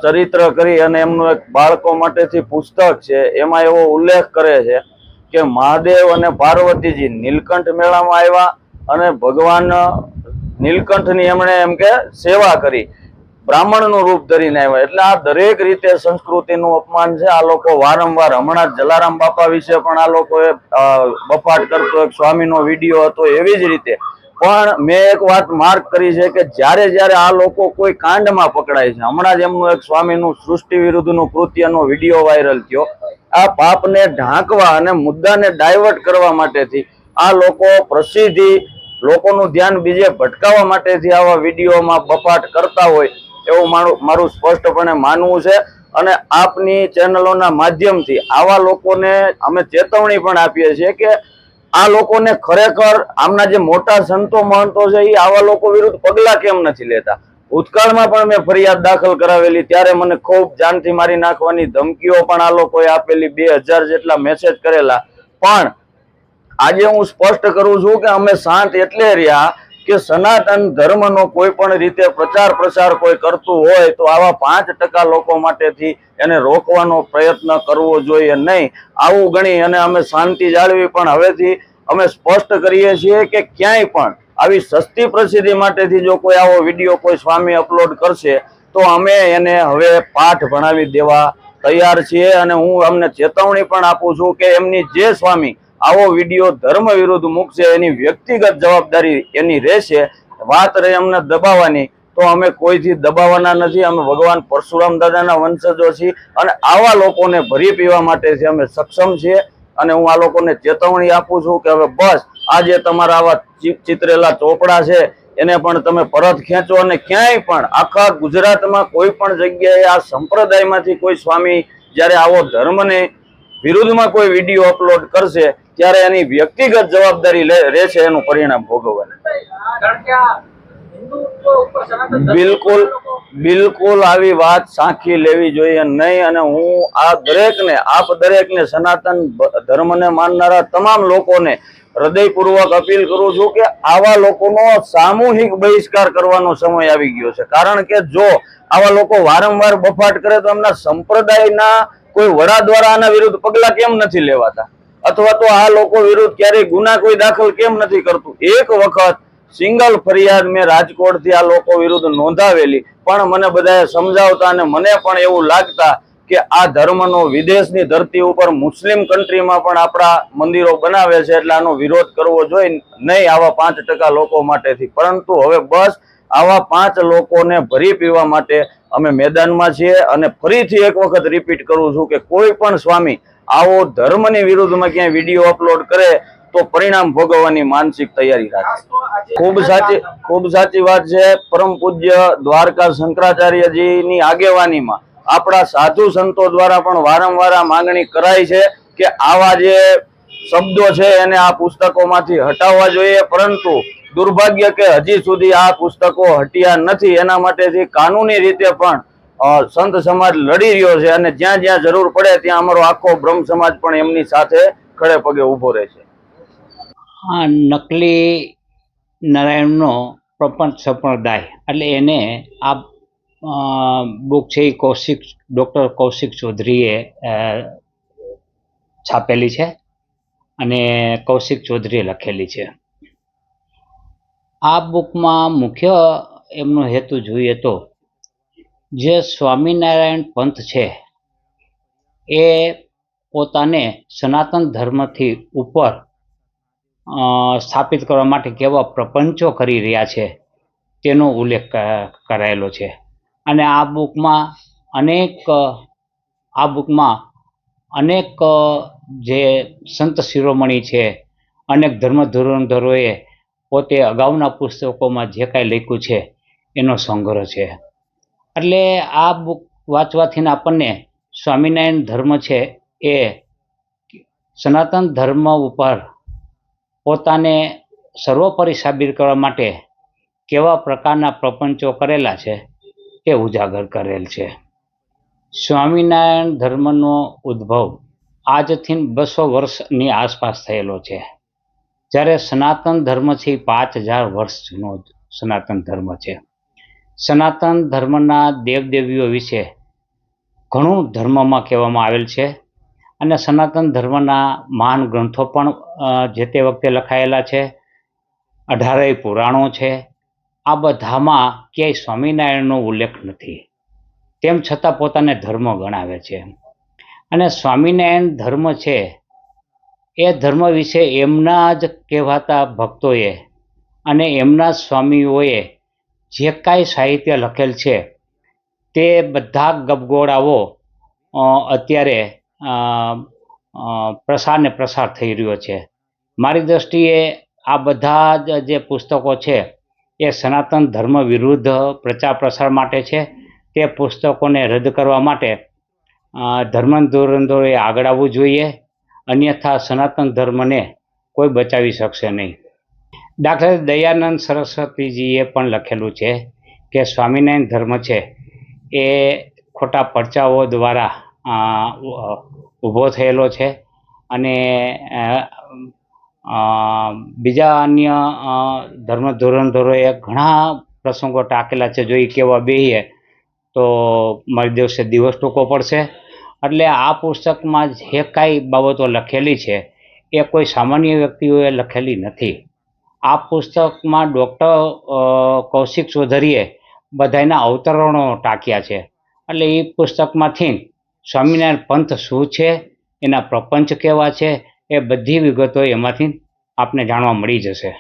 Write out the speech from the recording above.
ચરિત્ર કરી અને એમનું એક બાળકો માટેથી પુસ્તક છે, એમાં એવો ઉલ્લેખ કરે છે કે મહાદેવ અને પાર્વતીજી નીલકંઠ મેળામાં આવ્યા અને ભગવાન નીલકંઠની એમણે એમ કે સેવા કરી, બ્રાહ્મણનું રૂપ ધરીને આવ્યા. એટલે આ દરેક રીતે સંસ્કૃતિનું અપમાન છે. આ લોકો વારંવાર, હમણાં જ જલારામ બાપા વિશે પણ આ લોકોએ બફાટ કરતો એક સ્વામીનો વિડીયો હતો, એવી જ રીતે પણ મેં એક વાત માર્ક કરી છે કે જ્યારે જ્યારે આ લોકો કોઈ કાંડમાં પકડાય છે, હમણાં જ એમનું એક સ્વામીનું સૃષ્ટિ વિરુદ્ધનું કૃત્યનો વિડીયો વાયરલ થયો, આ પાપને ઢાંકવા અને મુદ્દાને ડાયવર્ટ કરવા માટેથી આ લોકો પ્રસિદ્ધિ, લોકોનું ધ્યાન બીજે ભટકાવવા માટેથી આવા વિડીયોમાં બફાટ કરતા હોય એવું મારું સ્પષ્ટપણે માનવું છે. અને આપની ચેનલોના માધ્યમથી આવા લોકોને અમે ચેતવણી પણ આપીએ છીએ કે આ લોકોને ખરેખર આમના જે મોટા સંતો મહંતો છે એ આવા લોકો વિરુદ્ધ પગલા કેમ નથી લેતા. ભૂતકાળમાં પણ મેં ફરિયાદ દાખલ કરાવેલી, ત્યારે મને ખૂબ જાનથી મારી નાખવાની ધમકીઓ પણ આ લોકોએ આપેલી, 2000 જેટલા મેસેજ કરેલા. પણ આજે હું સ્પષ્ટ કરું છું કે અમે શાંત એટલે રહ્યા કે સનાતન ધર્મનો કોઈ પણ રીતે પ્રચાર પ્રસાર કોઈ કરતું હોય તો આવા 5% લોકો માટેથી એને રોકવાનો પ્રયત્ન કરવો જોઈએ નહીં. આવું ગણી અને અમે શાંતિ જાળવી. પણ હવેથી અમે સ્પષ્ટ કરીએ છીએ કે ક્યાંય પણ આવી સસ્તી પ્રસિદ્ધિ માટેથી જો કોઈ આવો વિડીયો કોઈ સ્વામી અપલોડ કરશે તો અમે એને હવે પાઠ ભણાવી દેવા તૈયાર છીએ. અને હું અમને ચેતવણી પણ આપું છું કે એમની જે સ્વામી આવો વિડીયો ધર્મ વિરુદ્ધ મૂકશે એની વ્યક્તિગત જવાબદારી એની રહેશે. વાત રહી અમને દબાવવાની, તો અમે કોઈથી દબાવવાના નથી. અમે ભગવાન પરશુરામ દાદાના વંશજો છીએ અને આવા લોકોને ભરી પીવા માટેથી અમે સક્ષમ છીએ. અને હું આ લોકોને ચેતવણી આપું છું કે હવે બસ, આજે તમારા આવા ચિતરેલા ચોપડા છે એને પણ તમે પરત ખેંચો. અને ક્યાંય પણ આખા ગુજરાતમાં કોઈ પણ જગ્યાએ આ સંપ્રદાયમાંથી કોઈ સ્વામી જ્યારે આવો ધર્મને વિરુદ્ધમાં કોઈ વિડીયો અપલોડ કરશે ત્યારે એની વ્યક્તિગત જવાબદારી રહેશે એનું પરિણામ ભોગવવાનું. બિલકુલ બિલકુલ આવી વાત સાંખી લેવી જોઈએ નહીં. અને હું આ દરેકને, આપ દરેકને, સનાતન ધર્મને માનનારા તમામ લોકોને હૃદયપૂર્વક અપીલ કરું છું કે આવા લોકોનો સામૂહિક બહિષ્કાર કરવાનો સમય આવી ગયો છે. કારણ કે જો આવા લોકો વારંવાર બફાટ કરે તો એમના સંપ્રદાયના કોઈ વડા દ્વારા આના વિરુદ્ધ પગલા કેમ નથી લેવાતા, અથવા તો આ લોકો વિરુદ્ધ ક્યારેય ગુના કોઈ દાખલ કેમ નથી કરતું. એક વખત સિંગલ ફરિયાદ મેં રાજકોટથી આ લોકો વિરુદ્ધ નોંધાવેલી, પણ મને બધાએ સમજાવતા અને મને પણ એવું લાગતા કે આ ધર્મનો વિદેશની ધરતી ઉપર મુસ્લિમ કન્ટ્રીમાં પણ આપણા મંદિરો બનાવે છે, એટલે આનો વિરોધ કરવો જોઈએ નહીં આવા 5% લોકો માટેથી. પરંતુ હવે બસ આવા 5 લોકોને ભરી પીવા માટે અમે મેદાનમાં છીએ. અને ફરીથી એક વખત રિપીટ કરું છું કે કોઈ પણ સ્વામી આવો ધર્મની વિરુદ્ધમાં ક્યાંય વિડીયો અપલોડ કરે તો પરિણામ ભોગવવાની માનસિક તૈયારી રાખે. ખૂબ સાચી વાત છે. પરમ પૂજ્ય દ્વારકા શંકરાચાર્યજીની આગેવાનીમાં આપણા સાધુ સંતો દ્વારા પણ વારંવાર આ માંગણી કરાઈ છે કે આવા જે શબ્દો છે એને આ પુસ્તકોમાંથી હટાવવા જોઈએ. પરંતુ દુર્ભાગ્ય કે હજી સુધી આ પુસ્તકો હટ્યા નથી. એના માટેથી કાનૂની રીતે પણ સંત સમાજ લડી રહ્યો છે. અને જ્યાં જ્યાં જરૂર પડે ત્યાં અમારો આખો બ્રહ્મ સમાજ પણ એમની સાથે ખડે પગે ઉભો રહે છે. આ નકલી નારાયણનો પ્રપંચ સંપ્રદાય, એટલે એને આ બુક છે એ ડૉક્ટર કૌશિક ચૌધરીએ છાપેલી છે અને કૌશિક ચૌધરીએ લખેલી છે. આ બુકમાં મુખ્ય એમનો હેતુ જોઈએ તો જે સ્વામિનારાયણ પંથ છે એ પોતાને સનાતન ધર્મથી ઉપર સ્થાપિત કરવા માટે કેવા પ્રપંચો કરી રહ્યા છે તેનો ઉલ્લેખ કરાયેલો છે. અને આ બુકમાં અનેક જે સંત શિરોમણી છે, અનેક ધર્મ ધુરંધરોએ પોતે અગાઉના પુસ્તકોમાં જે કાંઈ લખ્યું છે એનો સંગ્રહ છે. એટલે આ બુક વાંચવાથી આપણને સ્વામિનારાયણ ધર્મ છે એ સનાતન ધર્મ ઉપર પોતાને સર્વોપરી સાબિત કરવા માટે કેવા પ્રકારના પ્રપંચો કરેલા છે તે ઉજાગર કરેલ છે. સ્વામિનારાયણ ધર્મનો ઉદ્ભવ આજથી 200 વર્ષની આસપાસ થયેલો છે, જ્યારે સનાતન ધર્મ છે 5000 વર્ષ જૂનો સનાતન ધર્મ છે. સનાતન ધર્મના દેવદેવીઓ વિશે ઘણું ધર્મમાં કહેવામાં આવેલ છે અને સનાતન ધર્મના મહાન ગ્રંથો પણ જે તે વખતે લખાયેલા છે. 18 પુરાણો છે. આ બધામાં ક્યાંય સ્વામિનારાયણનો ઉલ્લેખ નથી. તેમ છતાં પોતાને ધર્મ ગણાવે છે. અને સ્વામિનારાયણ ધર્મ છે એ ધર્મ વિશે એમના જ કહેવાતા ભક્તોએ અને એમના સ્વામીઓએ જે કાંઈ સાહિત્ય લખેલ છે તે બધા ગબગોળાઓ અત્યારે પ્રસાર થઈ રહ્યો છે. મારી દૃષ્ટિએ આ બધા જ જે પુસ્તકો છે એ સનાતન ધર્મ વિરુદ્ધ પ્રચાર પ્રસાર માટે છે. તે પુસ્તકોને રદ કરવા માટે ધર્માંધોરણોએ આગળ આવવું જોઈએ, અન્યથા સનાતન ધર્મને કોઈ બચાવી શકશે નહીં. દાખલા દયાનંદ સરસ્વતીજીએ પણ લખેલું છે કે સ્વામિનારાયણ ધર્મ છે એ ખોટા પરચાઓ દ્વારા ઊભો થયેલો છે અને બીજા અન્ય ધર્મ ધોરણધરોએ ઘણા પ્રસંગો ટાંકેલા છે. જો એ કહેવા બેસીએ તો મારી દિવસે દિવસ ટૂંકો પડશે. એટલે આ પુસ્તકમાં જે કાંઈ બાબતો લખેલી છે એ કોઈ સામાન્ય વ્યક્તિઓએ લખેલી નથી. આ પુસ્તકમાં ડૉક્ટર કૌશિક ચૌધરીએ બધાના અવતરણો ટાંક્યા છે. એટલે એ પુસ્તકમાંથી સ્વામિનારાયણ પંથ શું છે, એના પ્રપંચ કેવા છે, એ બધી વિગતો એમાંથી આપને જાણવા મળી જશે.